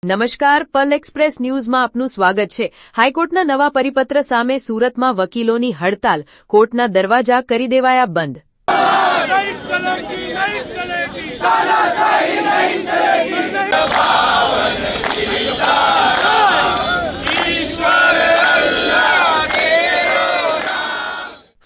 નમસ્કાર, પલ એક્સપ્રેસ ન્યૂઝમાં આપનું સ્વાગત છે। હાઈકોર્ટના નવા પરિપત્ર સામે સુરતમાં વકીલોની હડતાલ, કોર્ટના દરવાજા કરી દેવાયા બંધ।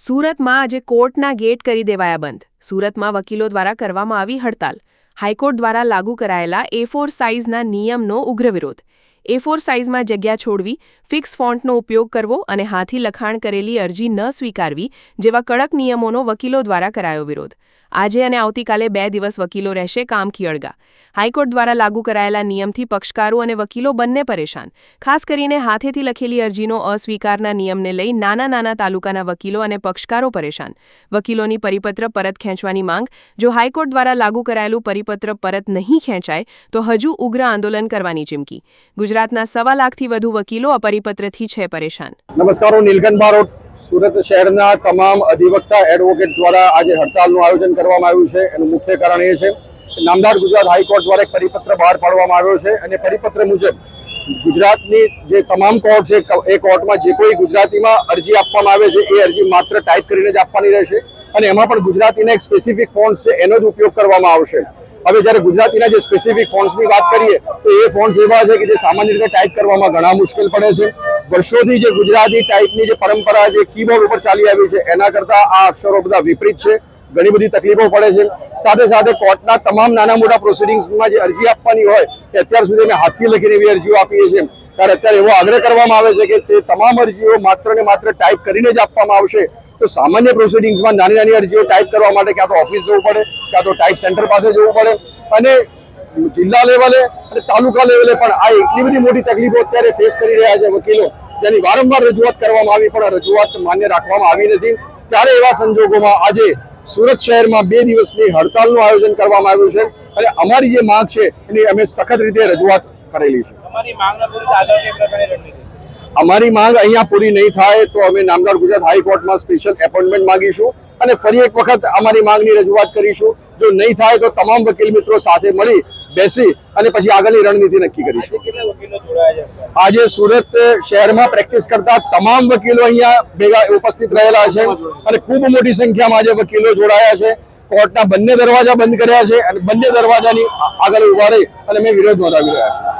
સુરતમાં આજે કોર્ટના ગેટ કરી દેવાયા બંધ। સુરતમાં વકીલો દ્વારા કરવામાં આવી હડતાલ। હાઈકોર્ટ દ્વારા લાગુ કરાયેલા A4 સાઇઝના નિયમનો ઉગ્ર વિરોધ। A4 સાઇઝમાં જગ્યા છોડવી, ફિક્સ ફોન્ટનો ઉપયોગ કરવો અને હાથી લખાણ કરેલી અરજી ન સ્વીકારવી જેવા કડક નિયમોનો વકીલો દ્વારા કરાયો વિરોધ। આજે અને આવતીકાલે 2 દિવસ વકીલો રહેશે કામખિયળગા। હાઈકોર્ટ દ્વારા લાગુ કરાયેલા નિયમથી પક્ષકારો અને વકીલો બંને પરેશાન। ખાસ કરીને હાથેથી લખેલી અરજીનો અસ્વીકારના નિયમને લઈ નાના તાલુકાના વકીલો અને પક્ષકારો પરેશાન। વકીલોની પરિપત્ર પરત ખેંચવાની માંગ। જો હાઈકોર્ટ દ્વારા લાગુ કરાયેલું પરિપત્ર પરત નહીં ખેંચાય તો હજુ ઉગ્ર આંદોલન કરવાની ચીમકી। ગુજરાતના 1.25 લાખથી વધુ વકીલો આ પરિપત્રથી છે પરેશાન। નમસ્કાર, હું નીલકંઠ બારોટ। સુરત શહેરના તમામ અધિવક્તા એડવોકેટ દ્વારા આજે હડતાલનું આયોજન કરવામાં આવ્યું છે। એનું મુખ્ય કારણ એ છે કે નામદાર ગુજરાત હાઈકોર્ટ દ્વારા એક પરિપત્ર બહાર પાડવામાં આવ્યો છે અને પરિપત્ર મુજબ ગુજરાતની જે તમામ કોર્ટ છે એ કોર્ટમાં જે કોઈ ગુજરાતીમાં અરજી આપવામાં આવે છે એ અરજી માત્ર ટાઈપ કરીને જ આપવાની રહેશે અને એમાં પણ ગુજરાતીના એક સ્પેસિફિક ફોન્ટ્સ છે એનો જ ઉપયોગ કરવામાં આવશે। હવે જ્યારે ગુજરાતીના જે સ્પેસિફિક ફોન્ટ્સની વાત કરીએ તો એ ફોન્ટ્સ એવા છે કે જે સામાન્ય રીતે ટાઈપ કરવામાં ઘણા મુશ્કેલ પડે છે। વર્ષોથી જે ગુજરાતી ટાઈપની જે પરંપરા જે કીબોર્ડ ઉપર ચાલી આવી છે એના કરતાં આ અક્ષરો બધા વિપરીત છે, ઘણી બધી તકલીફો પડે છે। સાથે સાથે કોર્ટના તમામ નાના મોટા પ્રોસિડિંગ્સમાં જે અરજી આપવાની હોય એ અત્યાર સુધી અમે હાથથી લખીને એવી અરજીઓ આપીએ છીએ, ત્યારે અત્યારે એવો આગ્રહ કરવામાં આવે છે કે તે તમામ અરજીઓ માત્ર ને માત્ર ટાઈપ કરીને જ આપવામાં આવશે। તો સામાન્ય પ્રોસિડિંગ્સમાં નાની અરજીઓ ટાઈપ કરવા માટે ક્યાં તો ઓફિસ જવું પડે, ક્યાં તો ટાઈપ સેન્ટર પાસે જવું પડે અને જિલ્લા લેવલે અને તાલુકા લેવલે પણ આ એટલી બધી મોટી તકલીફો અત્યારે ફેસ કરી રહ્યા છે વકીલો, જેની વારંવાર રજૂઆત કરવામાં આવી પણ રજૂઆત માન્ય રાખવામાં આવી નથી। ત્યારે એવા સંજોગોમાં આજે સુરત શહેરમાં 2 દિવસની હડતાલનું આયોજન કરવામાં આવ્યું છે અને અમારી જે માંગ છે એની અમે સખત રીતે રજૂઆત કરેલી છે। અમારી માંગ અહીંયા પૂરી નહીં થાય તો અમે નામદાર ગુજરાત હાઈકોર્ટમાં સ્પેશિયલ એપોઇન્ટમેન્ટ માંગીશું અને ફરી એક વખત અમારી માંગની રજૂઆત કરીશું। જો નહીં થાય તો તમામ વકીલ મિત્રો સાથે મળી બેસી અને પછી આગળની રણનીતિ નક્કી કરીશું। આજે સુરત શહેરમાં પ્રેક્ટિસ કરતા તમામ વકીલો અહીંયા ભેગા ઉપસ્થિત રહેલા છે અને ખૂબ મોટી સંખ્યામાં આજે વકીલો જોડાયા છે। કોર્ટના બંને દરવાજા બંધ કર્યા છે અને બંને દરવાજાની આગળ ઉભા રહી અને મેં વિરોધ નોંધાવી રહ્યા છે।